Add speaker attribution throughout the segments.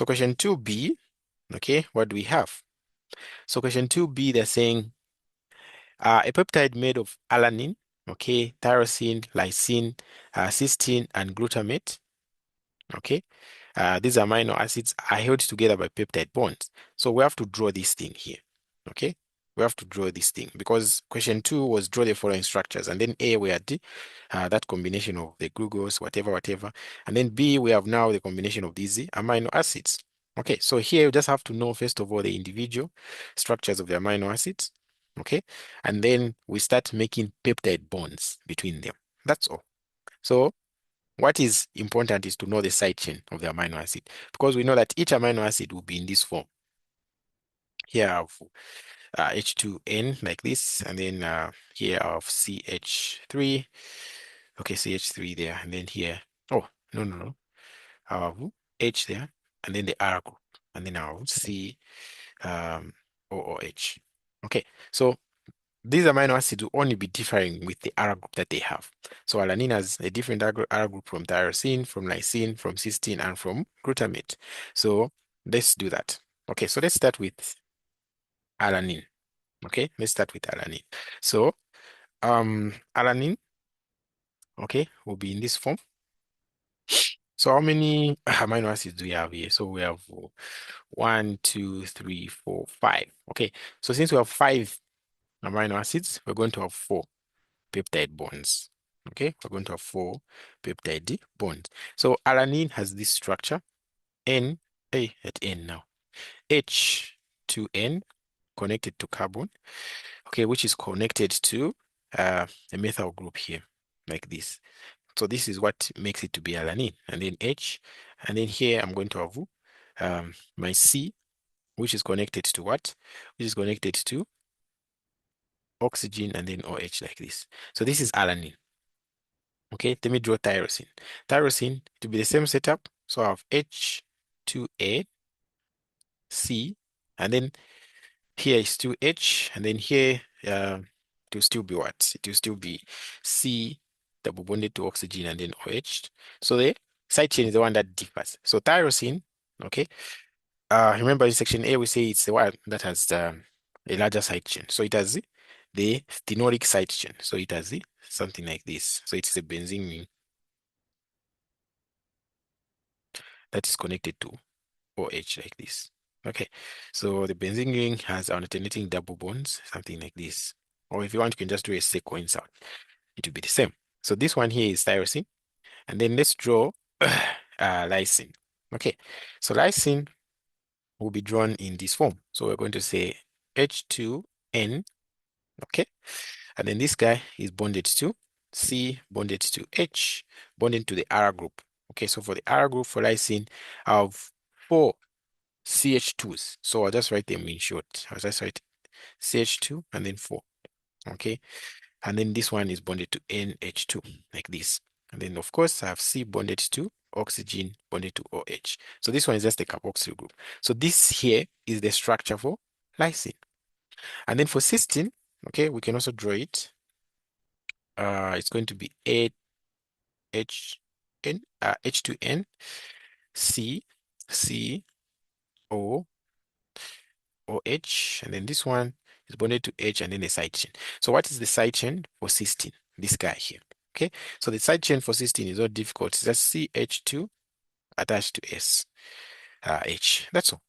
Speaker 1: So question 2b, okay, what do we have? So question 2b, they're saying a peptide made of alanine, okay, tyrosine, lysine, cysteine, and glutamate, okay. These amino acids are held together by peptide bonds. So we have to draw this thing here, okay? We have to draw this thing because question 2 was draw the following structures, and then A, we had that combination of the glucose, whatever. And then B, we have now the combination of these amino acids. Okay, so here you just have to know, first of all, the individual structures of the amino acids, okay? And then we start making peptide bonds between them. That's all. So what is important is to know the side chain of the amino acid because we know that each amino acid will be in this form. Here I have H2N like this, and then here I have CH3. Okay, CH3 there, and then here, oh, no. I have H there, and then the R group, and then I have C um, OOH. Okay, so these amino acids will only be differing with the R group that they have. So alanine has a different R group from tyrosine, from lysine, from cysteine, and from glutamate. So let's do that. Okay, so let's start with alanine. Okay, let's start with alanine. So alanine, okay, will be in this form. So how many amino acids do we have here? So we have 1, 2, 3, 4, 5. Okay, so since we have 5 amino acids, we're going to have 4 peptide bonds. Okay, we're going to have 4 peptide bonds. So alanine has this structure, N, A at N now, H2N connected to carbon, okay, which is connected to a methyl group here, like this. So this is what makes it to be alanine. And then H, and then here I'm going to have my C, which is connected to what? Which is connected to oxygen and then OH like this. So this is alanine. Okay, let me draw tyrosine. Tyrosine to be the same setup. So I have H2A, C, and then here is 2H, and then here it will still be what? It will still be C double bonded to oxygen and then OH. So the side chain is the one that differs. So tyrosine, okay. Remember in section A we say it's the one that has a larger side chain. So it has the phenolic side chain. So it has something like this. So it's a benzene ring that is connected to OH like this. Okay, so the benzene ring has alternating double bonds, something like this. Or if you want, you can just do a sequence out. It will be the same. So this one here is tyrosine. And then let's draw lysine. Okay, so lysine will be drawn in this form. So we're going to say H2N, okay? And then this guy is bonded to C, bonded to H, bonded to the R group. Okay, so for the R group for lysine, I have 4 CH2s. So I'll just write them in short. I'll just write CH2 and then 4. Okay. And then this one is bonded to NH2 like this. And then of course I have C bonded to oxygen bonded to OH. So this one is just a carboxyl group. So this here is the structure for lysine. And then for cysteine, okay, we can also draw it. It's going to be H2N, C, C, O, OH, and then this one is bonded to H and then a side chain. So what is the side chain for cysteine? This guy here. Okay, so the side chain for cysteine is not difficult. It's just CH2 attached to S H. That's all.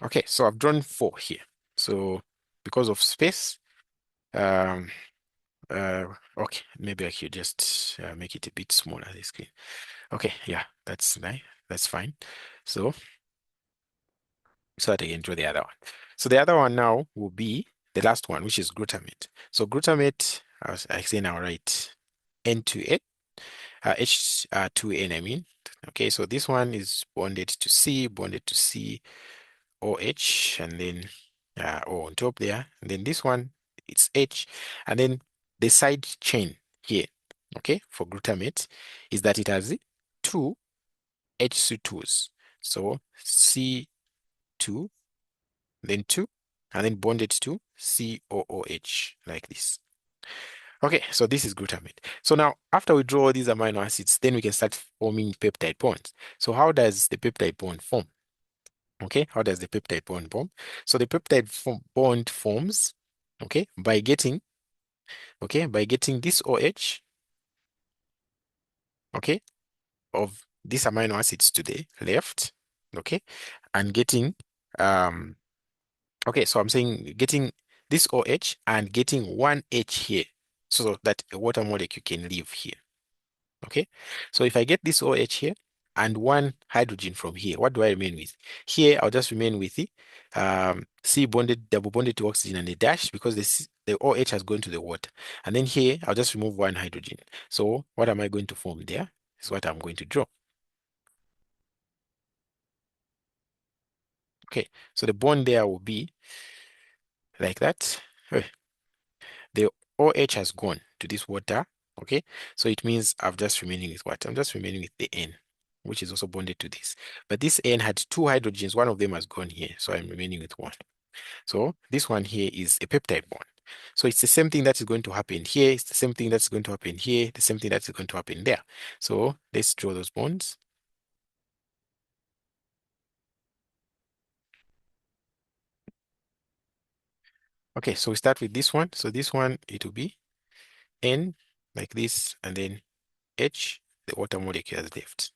Speaker 1: Okay, so I've drawn 4 here. So because of space, um, okay, maybe I could just make it a bit smaller, the screen. Okay, yeah, that's nice. That's fine. So that I can draw the other one. So the other one now will be the last one, which is glutamate. So glutamate, as I say now, write N to H, H2N, I mean. Okay, so this one is bonded to C, bonded to C, OH, and then O on top there. And then this one, it's H. And then the side chain here, okay, for glutamate is that it has 2 H2s. So C2 then 2, and then bonded to COOH like this. Okay, so this is glutamate. So now, after we draw these amino acids, then we can start forming peptide bonds. So how does the peptide bond form? Okay, how does the peptide bond form? So the peptide bond forms, okay, by getting this OH, okay, of these amino acids to the left, okay, and getting, um, okay, so I'm saying getting this OH and getting one H here so that a water molecule can live here. Okay, so if I get this OH here and one hydrogen from here, what do I remain with? Here, I'll just remain with the C bonded, double bonded to oxygen and a dash because the OH has gone to the water. And then here, I'll just remove one hydrogen. So what am I going to form there? Is what I'm going to draw. Okay, so the bond there will be like that. The OH has gone to this water. Okay, so it means I'm just remaining with what? I'm just remaining with the N, which is also bonded to this. But this N had two hydrogens. One of them has gone here, so I'm remaining with one. So this one here is a peptide bond. So it's the same thing that is going to happen here. It's the same thing that's going to happen here. The same thing that's going to happen there. So let's draw those bonds. Okay, so we start with this one. So this one, it will be N like this, and then H, the water molecule has left.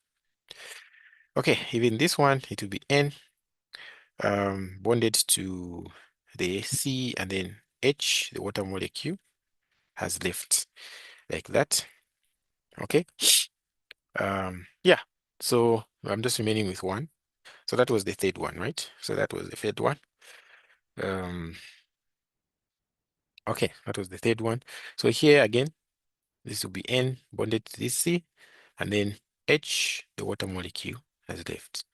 Speaker 1: Okay, even this one, it will be N bonded to the C, and then H, the water molecule, has left like that. Okay. Yeah. So I'm just remaining with one. So that was the third one, right? So that was the third one. Um, okay, that was the third one. So here again, this will be N bonded to this C, and then H, the water molecule, has left.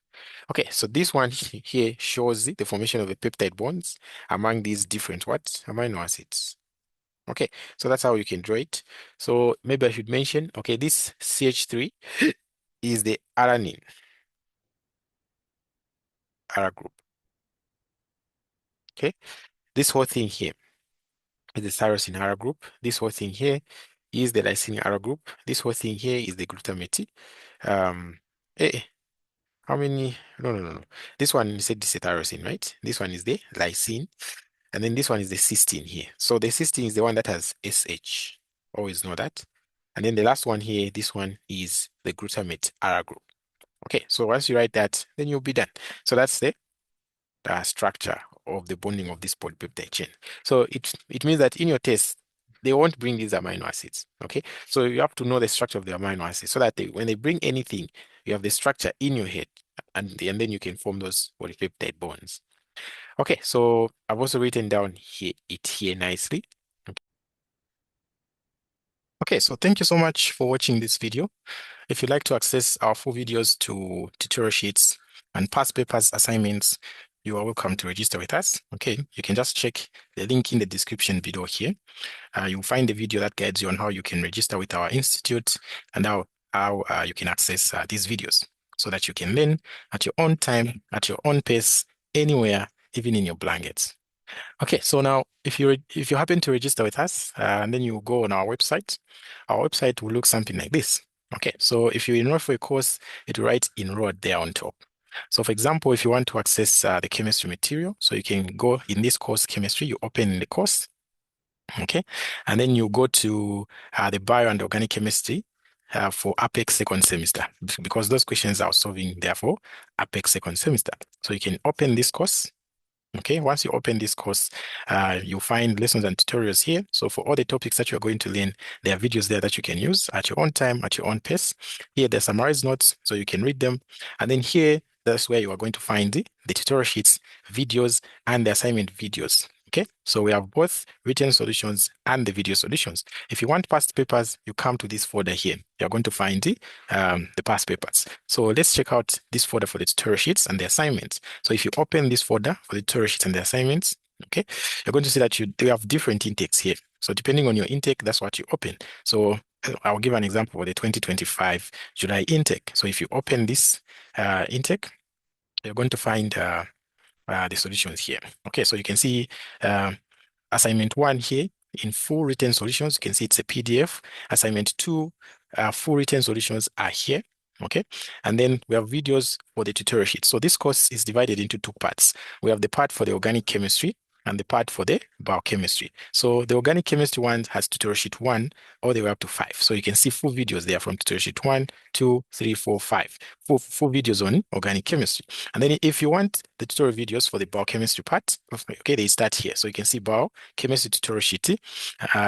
Speaker 1: Okay, so this one here shows the formation of the peptide bonds among these different what? Amino acids. Okay, so that's how you can draw it. So maybe I should mention, okay, this CH3 is the alanine ara group. Okay, this whole thing here is the tyrosine ara group. This whole thing here is the lysine ara group. This whole thing here is the glutamate. Um, eh, how many? No, no, no, no. This one you said this is tyrosine, right? This one is the lysine. And then this one is the cysteine here. So the cysteine is the one that has SH. Always know that. And then the last one here, this one is the glutamate ara group. Okay, so once you write that, then you'll be done. So that's the structure of the bonding of this polypeptide chain. So it means that in your test, they won't bring these amino acids. Okay, so you have to know the structure of the amino acids so that when they bring anything, you have the structure in your head, and then you can form those polypeptide bonds. Okay, so I've also written down here nicely. Okay, so thank you so much for watching this video. If you'd like to access our full videos to tutorial sheets and past papers assignments, you are welcome to register with us. Okay, you can just check the link in the description below here. You'll find the video that guides you on how you can register with our institute and how you can access these videos so that you can learn at your own time, at your own pace, anywhere, even in your blankets. Okay, so now if you happen to register with us, and then you go on our website will look something like this. Okay, so if you enroll for a course, it will write enrolled there on top. So for example, if you want to access the chemistry material, so you can go in this course chemistry, you open the course, okay, and then you go to the bio and organic chemistry for Apex second semester because those questions are solving there for Apex second semester. So you can open this course. Okay, once you open this course, you'll find lessons and tutorials here. So for all the topics that you're going to learn, there are videos there that you can use at your own time, at your own pace. Here, there's summarized notes, so you can read them. And then here, that's where you are going to find the tutorial sheets, videos, and the assignment videos. Okay, so we have both written solutions and the video solutions. If you want past papers, you come to this folder here. You're going to find the past papers. So let's check out this folder for the tutorial sheets and the assignments. So if you open this folder for the tutorial sheets and the assignments, okay, you're going to see that you have different intakes here. So depending on your intake, that's what you open. So I'll give an example for the 2025 July intake. So if you open this intake, you're going to find the solutions here. Okay, so you can see assignment 1 here in full written solutions. You can see it's a PDF. Assignment 2, full written solutions are here. Okay, and then we have videos for the tutorial sheet. So this course is divided into two parts. We have the part for the organic chemistry and the part for the biochemistry. So the organic chemistry one has tutorial sheet 1 all the way up to 5. So you can see full videos there from tutorial sheet 1, 2, 3, 4, 5. Full videos on organic chemistry. And then if you want the tutorial videos for the biochemistry part, okay, they start here. So you can see biochemistry tutorial sheet.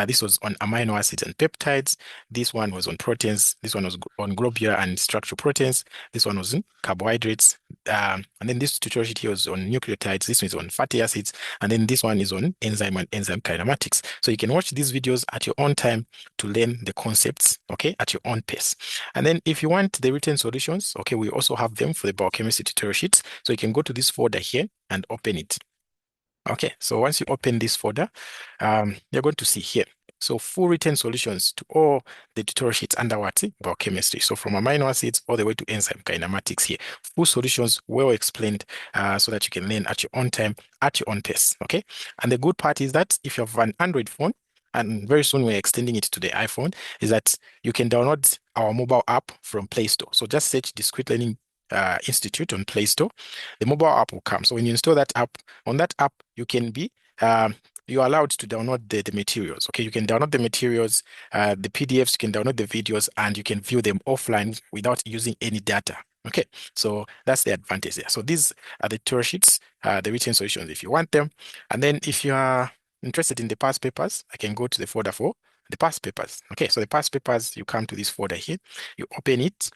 Speaker 1: This was on amino acids and peptides. This one was on proteins. This one was on globular and structural proteins. This one was on carbohydrates. And then this tutorial sheet here was on nucleotides. This one is on fatty acids. And then this one is on enzyme and enzyme kinematics. So you can watch these videos at your own time to learn the concepts, okay, at your own pace. And then if you want the written solutions, okay, we also have them for the biochemistry tutorial sheets. So you can go to this folder here and open it. Okay, so once you open this folder, you're going to see here. So full written solutions to all the tutorial sheets under what? Biochemistry. So from amino acids all the way to enzyme kinematics here. Full solutions well explained so that you can learn at your own time, at your own pace. Okay. And the good part is that if you have an Android phone, and very soon we're extending it to the iPhone, is that you can download our mobile app from Play Store. So just search Discrete Learning Institute on Play Store. The mobile app will come. So when you install that app, on that app, you can be you're allowed to download the materials. Okay, you can download the materials, the PDFs, you can download the videos, and you can view them offline without using any data. Okay, so that's the advantage there. So these are the tutorial sheets, the written solutions if you want them. And then if you are interested in the past papers, I can go to the folder for the past papers. Okay, so the past papers, you come to this folder here, you open it.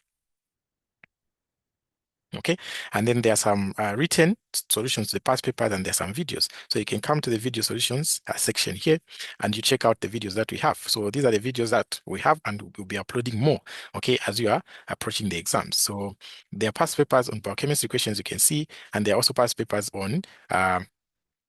Speaker 1: Okay, and then there are some written solutions to the past papers, and there's some videos. So you can come to the video solutions section here, and you check out the videos that we have. So these are the videos that we have, and we'll be uploading more, okay, as you are approaching the exams. So there are past papers on biochemistry questions you can see, and there are also past papers on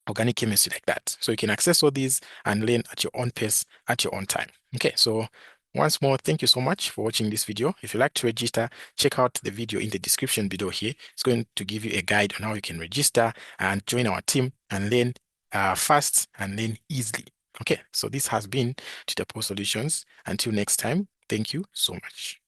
Speaker 1: organic chemistry like that. So you can access all these and learn at your own pace, at your own time. Okay, so once more, thank you so much for watching this video. If you'd like to register, check out the video in the description below here. It's going to give you a guide on how you can register and join our team and learn fast and learn easily. Okay, so this has been Tutor Poul Solutions. Until next time, thank you so much.